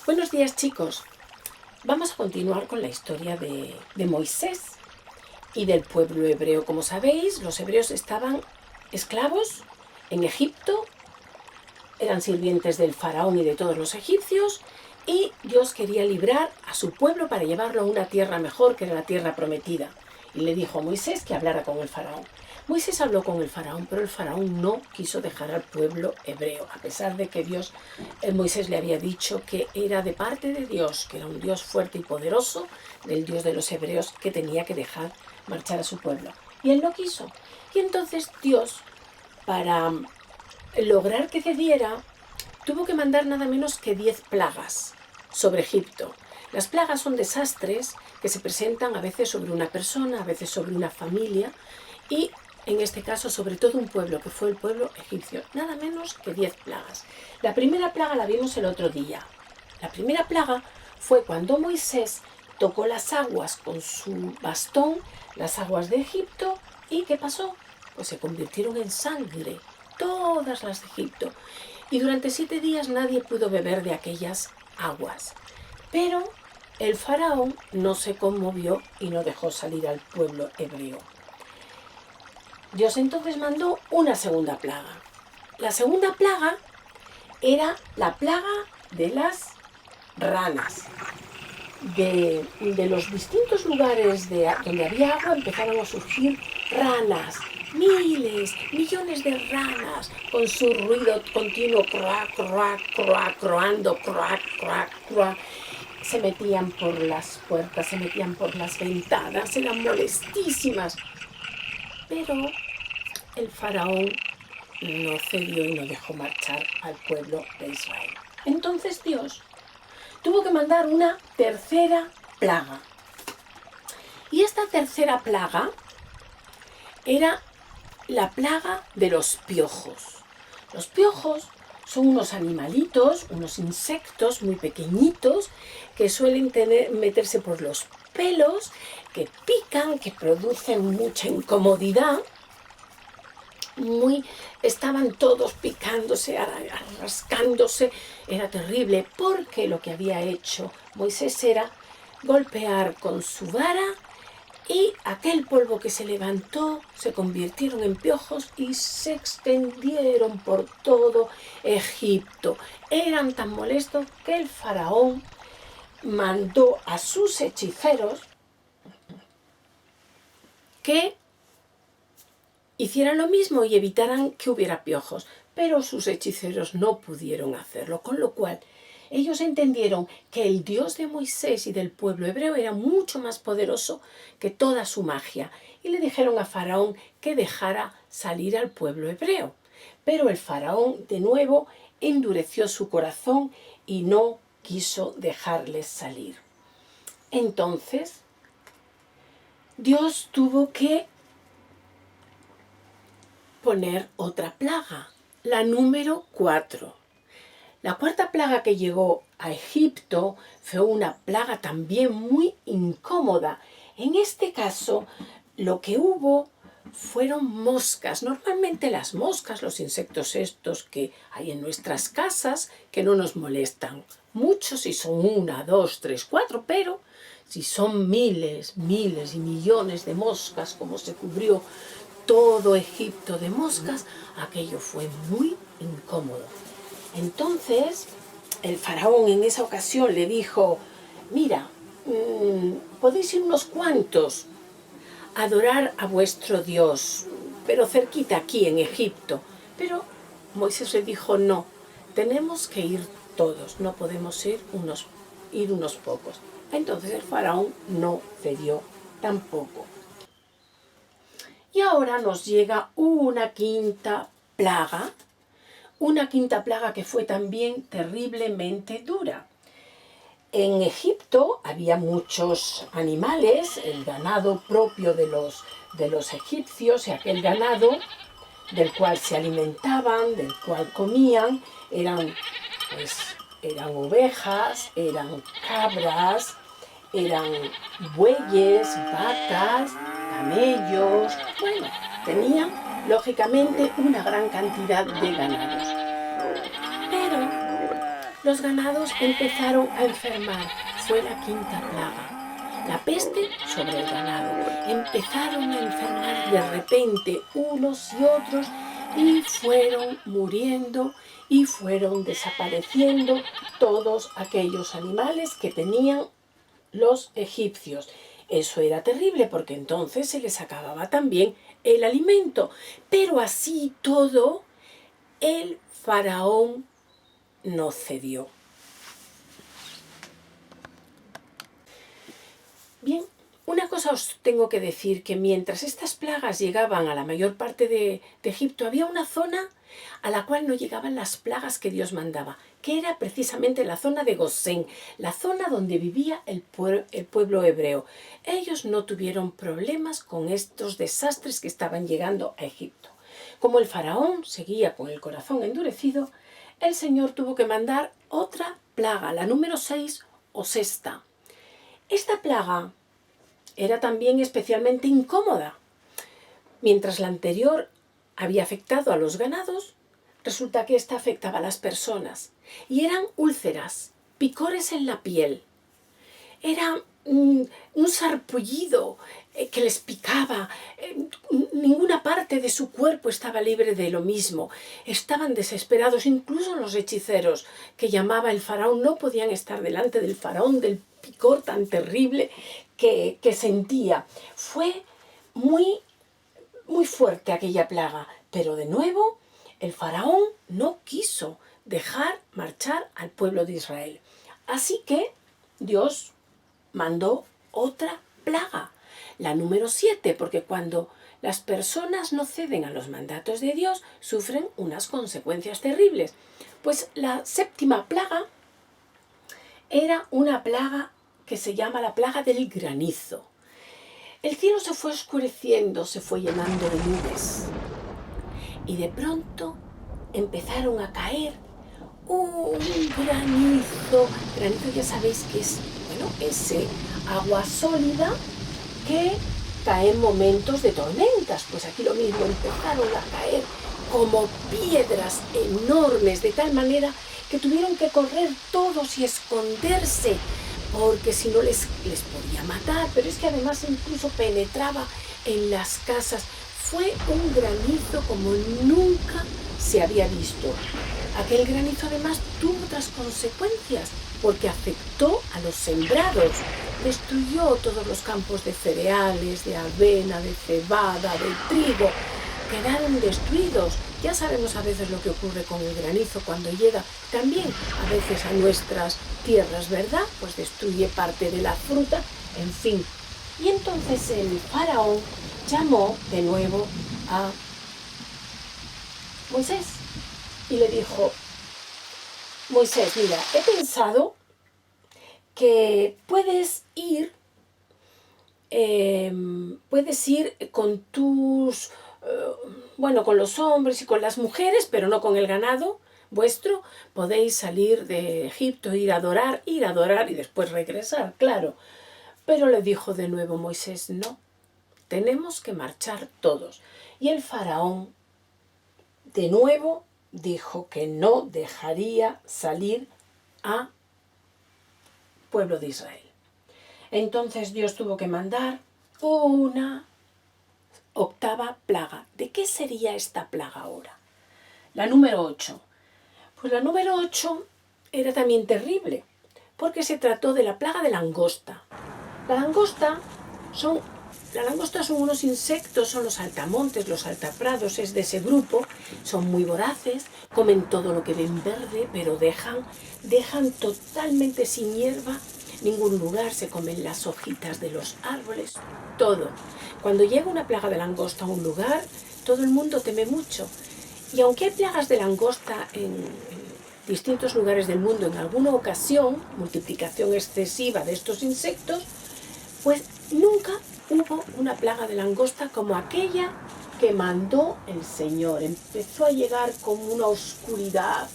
Buenos días, chicos. Vamos a continuar con la historia de Moisés y del pueblo hebreo. Como sabéis, los hebreos estaban esclavos en Egipto, eran sirvientes del faraón y de todos los egipcios, y Dios quería librar a su pueblo para llevarlo a una tierra mejor, que era la tierra prometida. Y le dijo a Moisés que hablara con el faraón. Moisés habló con el faraón, pero el faraón no quiso dejar al pueblo hebreo, a pesar de que Moisés le había dicho que era de parte de Dios, que era un Dios fuerte y poderoso, del Dios de los hebreos, que tenía que dejar marchar a su pueblo. Y él no quiso. Y entonces Dios, para lograr que cediera, tuvo que mandar nada menos que 10 plagas sobre Egipto. Las plagas son desastres que se presentan a veces sobre una persona, a veces sobre una familia y en este caso sobre todo un pueblo, que fue el pueblo egipcio. Nada menos que 10 plagas. La primera plaga la vimos el otro día. La primera plaga fue cuando Moisés tocó las aguas con su bastón, las aguas de Egipto, y ¿qué pasó? Pues se convirtieron en sangre, todas las de Egipto. Y durante 7 días nadie pudo beber de aquellas aguas. Pero el faraón no se conmovió y no dejó salir al pueblo hebreo. Dios entonces mandó una segunda plaga. La segunda plaga era la plaga de las ranas. De los distintos lugares donde había agua empezaron a surgir ranas, miles, millones de ranas, con su ruido continuo, croak, croak, croak, croando, croak, croak, croak. Se metían por las puertas, se metían por las ventanas, eran molestísimas. Pero el faraón no cedió y no dejó marchar al pueblo de Israel. Entonces Dios tuvo que mandar una tercera plaga. Y esta tercera plaga era la plaga de los piojos. Los piojos son unos animalitos, unos insectos muy pequeñitos que suelen meterse por los pelos, que pican, que producen mucha incomodidad. Estaban todos picándose, rascándose, era terrible, porque lo que había hecho Moisés era golpear con su vara y aquel polvo que se levantó se convirtieron en piojos y se extendieron por todo Egipto. Eran tan molestos que el faraón mandó a sus hechiceros que hicieran lo mismo y evitaran que hubiera piojos, pero sus hechiceros no pudieron hacerlo, con lo cual ellos entendieron que el Dios de Moisés y del pueblo hebreo era mucho más poderoso que toda su magia, y le dijeron a Faraón que dejara salir al pueblo hebreo. Pero el Faraón de nuevo endureció su corazón y no quiso dejarles salir. Entonces Dios tuvo que poner otra plaga, la número 4. La cuarta plaga que llegó a Egipto fue una plaga también muy incómoda. En este caso, lo que hubo fueron moscas. Normalmente las moscas, los insectos estos que hay en nuestras casas, que no nos molestan mucho si son 1, 2, 3, 4, pero si son miles, miles y millones de moscas, como se cubrió todo Egipto de moscas, aquello fue muy incómodo. Entonces, el faraón en esa ocasión le dijo: mira, podéis ir unos cuantos a adorar a vuestro Dios, pero cerquita aquí en Egipto. Pero Moisés le dijo: no, tenemos que ir todos, no podemos ir unos pocos. Entonces el faraón no cedió tampoco. Y ahora nos llega una quinta plaga que fue también terriblemente dura. En Egipto había muchos animales, el ganado propio de los egipcios, y aquel ganado del cual se alimentaban, del cual comían, eran ovejas, eran cabras, eran bueyes, vacas, camellos. Bueno, tenían lógicamente una gran cantidad de ganados. Pero los ganados empezaron a enfermar. Fue la quinta plaga, la peste sobre el ganado. Empezaron a enfermar de repente unos y otros y fueron muriendo y fueron desapareciendo todos aquellos animales que tenían los egipcios. Eso era terrible porque entonces se les acababa también el alimento. Pero así todo, el faraón no cedió. Bien, una cosa os tengo que decir, que mientras estas plagas llegaban a la mayor parte de Egipto, había una zona a la cual no llegaban las plagas que Dios mandaba, que era precisamente la zona de Gosén, la zona donde vivía el pueblo hebreo. Ellos no tuvieron problemas con estos desastres que estaban llegando a Egipto. Como el faraón seguía con el corazón endurecido, el Señor tuvo que mandar otra plaga, la número 6 o sexta. Esta plaga era también especialmente incómoda. Mientras la anterior había afectado a los ganados, resulta que esta afectaba a las personas. Y eran úlceras, picores en la piel. Era un sarpullido que les picaba. Ninguna parte de su cuerpo estaba libre de lo mismo. Estaban desesperados, incluso los hechiceros que llamaba el faraón no podían estar delante del faraón, del picor tan terrible que sentía. Fue muy fuerte aquella plaga, pero de nuevo el faraón no quiso dejar marchar al pueblo de Israel. Así que Dios mandó otra plaga, la número 7, porque cuando las personas no ceden a los mandatos de Dios, sufren unas consecuencias terribles. Pues la séptima plaga era una plaga que se llama la plaga del granizo. El cielo se fue oscureciendo, se fue llenando de nubes. Y de pronto empezaron a caer un granizo. Granizo ya sabéis que es, ese agua sólida que cae en momentos de tormentas. Pues aquí lo mismo, empezaron a caer como piedras enormes, de tal manera que tuvieron que correr todos y esconderse, porque si no les podía matar. Pero es que además incluso penetraba en las casas. Fue un granizo como nunca se había visto. Aquel granizo además tuvo otras consecuencias, porque afectó a los sembrados. Destruyó todos los campos de cereales, de avena, de cebada, de trigo. Quedaron destruidos. Ya sabemos a veces lo que ocurre con el granizo cuando llega también a veces a nuestras tierras, ¿verdad? Pues destruye parte de la fruta, en fin. Y entonces el faraón llamó de nuevo a Moisés y le dijo: Moisés, mira, he pensado que puedes ir con tus, con los hombres y con las mujeres, pero no con el ganado vuestro. Podéis salir de Egipto, ir a adorar y después regresar, claro. Pero le dijo de nuevo Moisés: no, tenemos que marchar todos. Y el faraón de nuevo dijo que no dejaría salir a pueblo de Israel. Entonces Dios tuvo que mandar una octava plaga. ¿De qué sería esta plaga ahora? La número 8. Pues la número 8 era también terrible, porque se trató de la plaga de langosta. La langosta son unos insectos, son los saltamontes, los saltaprados, es de ese grupo. Son muy voraces, comen todo lo que ven verde, pero dejan totalmente sin hierba ningún lugar, se comen las hojitas de los árboles, todo. Cuando llega una plaga de langosta a un lugar, todo el mundo teme mucho. Y aunque hay plagas de langosta en distintos lugares del mundo, en alguna ocasión, multiplicación excesiva de estos insectos, pues nunca hubo una plaga de langosta como aquella que mandó el Señor. Empezó a llegar como una oscuridad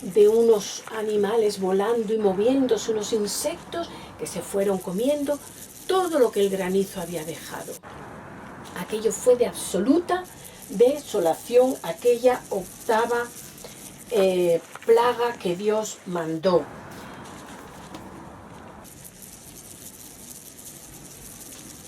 de unos animales volando y moviéndose, unos insectos que se fueron comiendo todo lo que el granizo había dejado. Aquello fue de absoluta desolación, aquella octava plaga que Dios mandó.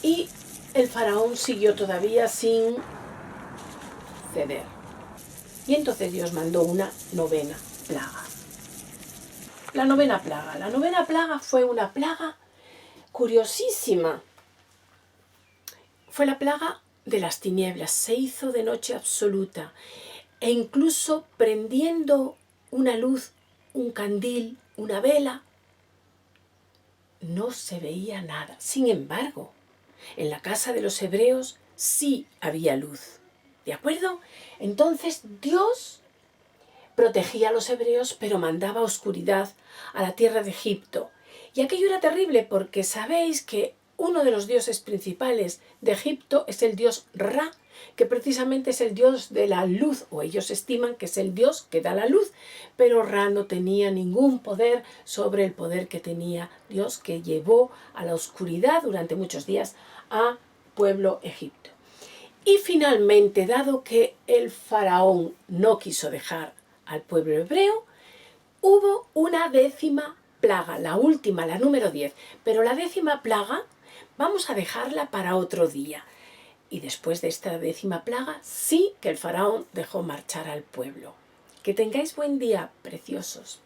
Y el faraón siguió todavía sin ceder. Y entonces Dios mandó una novena plaga. La novena plaga fue una plaga curiosísima. Fue la plaga de las tinieblas. Se hizo de noche absoluta. E incluso prendiendo una luz, un candil, una vela, no se veía nada. Sin embargo, en la casa de los hebreos sí había luz. ¿De acuerdo? Entonces Dios protegía a los hebreos, pero mandaba oscuridad a la tierra de Egipto. Y aquello era terrible porque sabéis que uno de los dioses principales de Egipto es el dios Ra, que precisamente es el dios de la luz, o ellos estiman que es el dios que da la luz, pero Ra no tenía ningún poder sobre el poder que tenía Dios, que llevó a la oscuridad durante muchos días a pueblo egipto. Y finalmente, dado que el faraón no quiso dejar al pueblo hebreo, hubo una 10ª plaga, la última, la número 10. Pero la 10ª plaga vamos a dejarla para otro día. Y después de esta 10ª plaga, sí que el faraón dejó marchar al pueblo. Que tengáis buen día, preciosos.